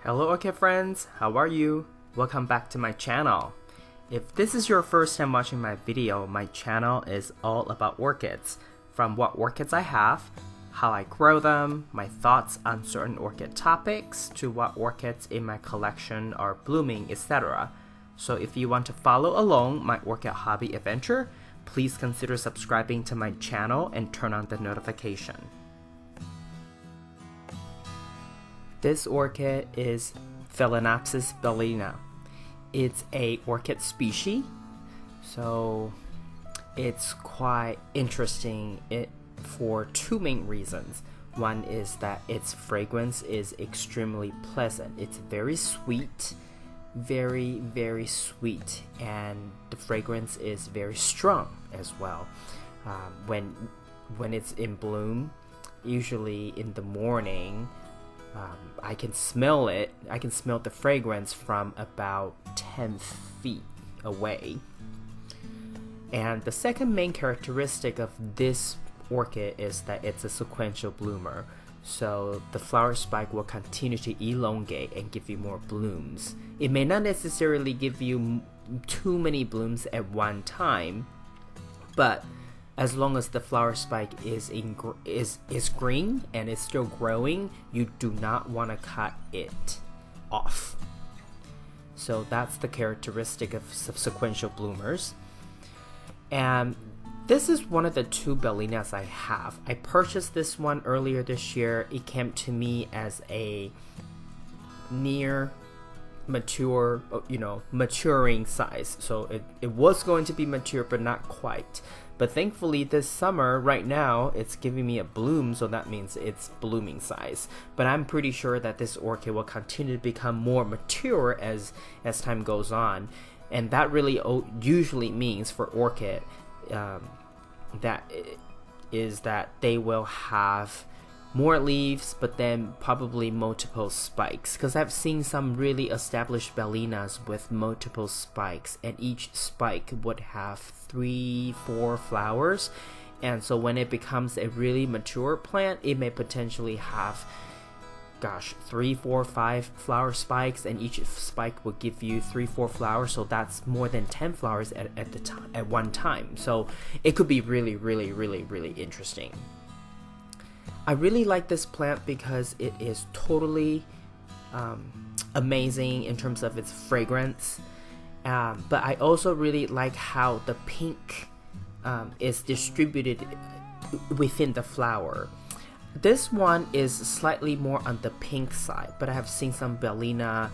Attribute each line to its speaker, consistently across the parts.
Speaker 1: Hello Orchid friends, how are you? Welcome back to my channel. If this is your first time watching my video, my channel is all about orchids. From what orchids I have, how I grow them, my thoughts on certain orchid topics, to what orchids in my collection are blooming, etc. So if you want to follow along my orchid hobby adventure, please consider subscribing to my channel and turn on the notification. This orchid is Phalaenopsis bellina. It's a orchid species, so it's quite interesting for two main reasons. One is that its fragrance is extremely pleasant. It's very sweet, very sweet, and the fragrance is very strong as well. When it's in bloom, usually in the morning, I can smell it. I can smell the fragrance from about 10 feet away. And the second main characteristic of this orchid is that it's a sequential bloomer. So the flower spike will continue to elongate and give you more blooms. It may not necessarily give you too many blooms at one time, but as long as the flower spike is green and is still growing, you do not want to cut it off. So that's the characteristic of sequential bloomers. And this is one of the two Bellinas I have. I purchased this one earlier this year. It came to me as a near mature, maturing size. So it was going to be mature, but not quite. But thankfully this summer, right now, it's giving me a bloom, so that means it's blooming size. But I'm pretty sure that this orchid will continue to become more mature as time goes on. And that really usually means for orchid that they will have more leaves, but then probably multiple spikes, because I've seen some really established bellinas with multiple spikes, and each spike would have 3-4 flowers. And so when it becomes a really mature plant, it may potentially have 3, 4, 5 flower spikes, and each spike will give you 3-4 flowers, so that's more than 10 flowers at one time. So it could be really interesting. I really like this plant because it is totally amazing in terms of its fragrance, but I also really like how the pink is distributed within the flower. This one is slightly more on the pink side, but I have seen some Bellina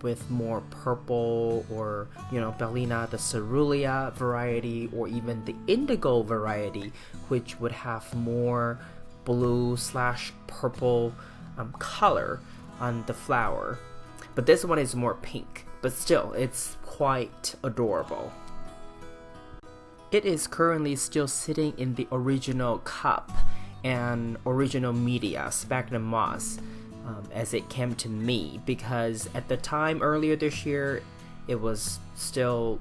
Speaker 1: with more purple, or Bellina the cerulean variety, or even the indigo variety, which would have more blue/purple color on the flower. But this one is more pink, but still it's quite adorable. It is currently still sitting in the original cup and original media, sphagnum moss, as it came to me, because at the time earlier this year it was still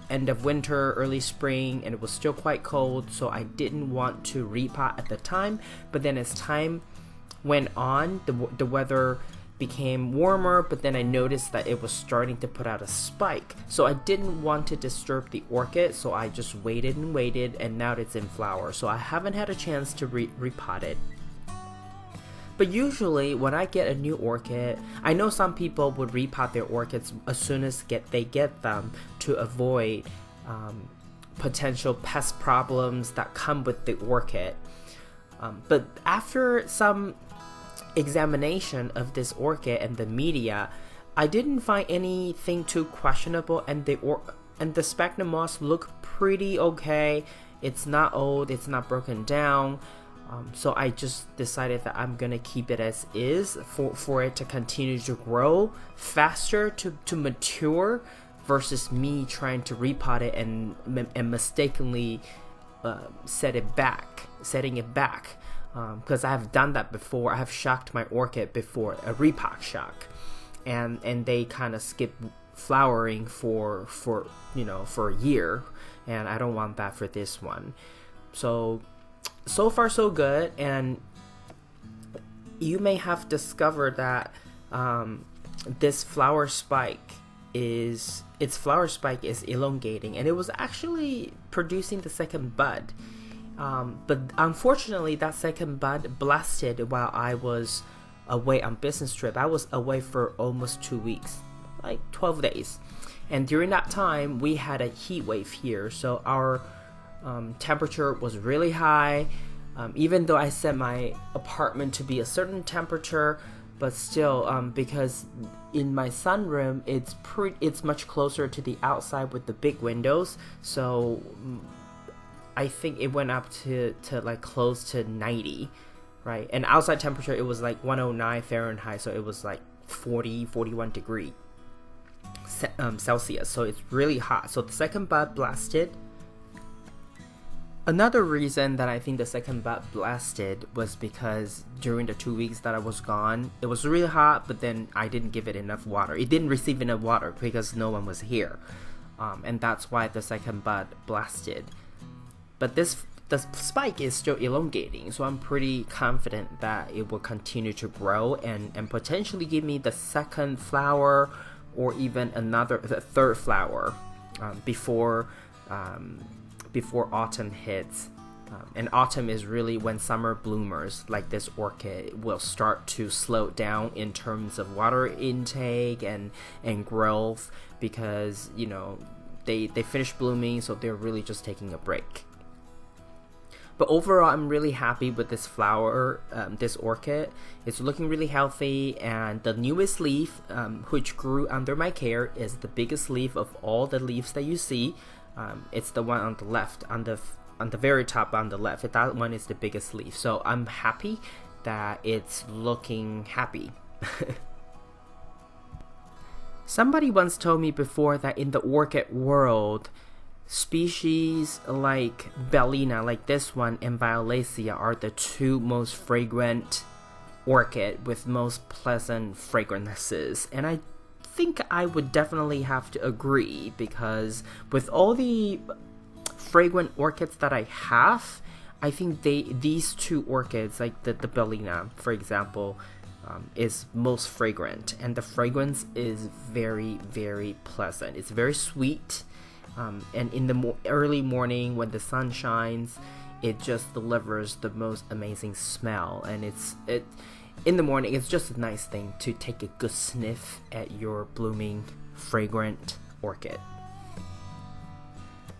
Speaker 1: end of winter, early spring, and it was still quite cold, so I didn't want to repot at the time. But then as time went on, the weather became warmer, but then I noticed that it was starting to put out a spike, so I didn't want to disturb the orchid, so I just waited, and now it's in flower, so I haven't had a chance to repot it. But usually when I get a new orchid, I know some people would repot their orchids as soon as they get them, to avoid potential pest problems that come with the orchid. But after some examination of this orchid and the media, I didn't find anything too questionable, and the sphagnum moss look pretty okay. It's not old, it's not broken down. So I just decided that I'm gonna keep it as is for it to continue to grow faster, to mature, versus me trying to repot it and mistakenly setting it back. Because I have done that before. I have shocked my orchid before, a repot shock, and they kind of skip flowering for a year, and I don't want that for this one. So far so good. And you may have discovered that this flower spike is elongating, and it was actually producing the second bud. But unfortunately, that second bud blasted while I was away on business trip. I was away for almost 2 weeks, like 12 days. And during that time, we had a heat wave here. So our temperature was really high. Even though I set my apartment to be a certain temperature, but still, because in my sunroom, it's much closer to the outside with the big windows. So I think it went up to like close to 90, right? And outside temperature, it was like 109 Fahrenheit, so it was like 41 degree Celsius. So it's really hot. So the second bud blasted. Another reason that I think the second bud blasted was because during the 2 weeks that I was gone, it was really hot, but then I didn't give it enough water. It didn't receive enough water because no one was here. And that's why the second bud blasted. But the spike is still elongating, so I'm pretty confident that it will continue to grow and potentially give me the second flower or even the third flower before autumn hits. And autumn is really when summer bloomers like this orchid will start to slow down in terms of water intake and growth, because they finish blooming, so they're really just taking a break. But overall, I'm really happy with this flower, this orchid. It's looking really healthy, and the newest leaf, which grew under my care, is the biggest leaf of all the leaves that you see. It's the one on the left, on the very top on the left. That one is the biggest leaf. So I'm happy that it's looking happy. Somebody once told me before that in the orchid world, species like Bellina, like this one, and Violacea are the two most fragrant orchid with most pleasant fragrances. And I think I would definitely have to agree, because with all the fragrant orchids that I have, I think these two orchids, like the Bellina, for example, is most fragrant, and the fragrance is very, very pleasant. It's very sweet. And in the early morning when the sun shines, it just delivers the most amazing smell. And in the morning, it's just a nice thing to take a good sniff at your blooming, fragrant orchid.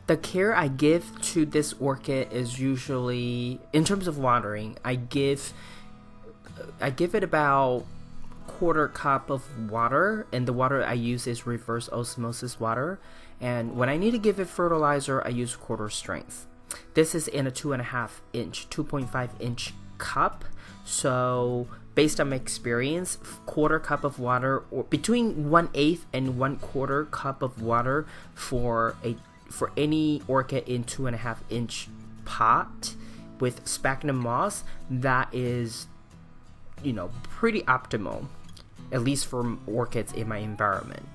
Speaker 1: The care I give to this orchid is usually, in terms of watering, I give it about quarter cup of water, and the water I use is reverse osmosis water. And when I need to give it fertilizer, I use quarter strength. This is in a 2.5 inch cup. So based on my experience, quarter cup of water, or between 1/8 and 1/4 cup of water for any orchid in 2.5 inch pot with sphagnum moss, that is, pretty optimal, at least for orchids in my environment.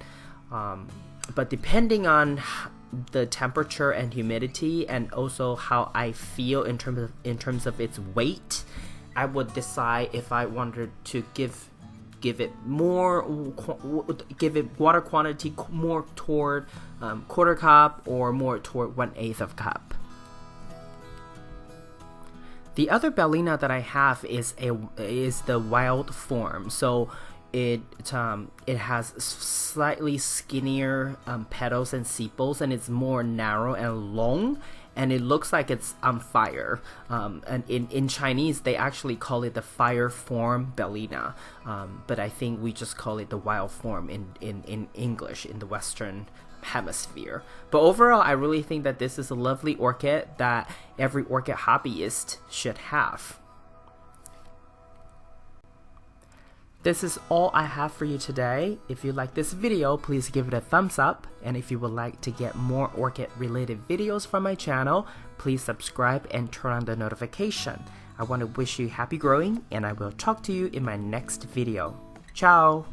Speaker 1: But depending on the temperature and humidity, and also how I feel in terms of its weight, I would decide if I wanted to give it water quantity more toward quarter cup or more toward 1/8 of cup. The other Bellina that I have is the wild form. So it has slightly skinnier petals and sepals, and it's more narrow and long, and it looks like it's on fire. And in Chinese, they actually call it the fire form Bellina, but I think we just call it the wild form in English, in the Western hemisphere. But overall, I really think that this is a lovely orchid that every orchid hobbyist should have. This is all I have for you today. If you like this video, please give it a thumbs up. And if you would like to get more orchid related videos from my channel, please subscribe and turn on the notification. I want to wish you happy growing, and I will talk to you in my next video. Ciao!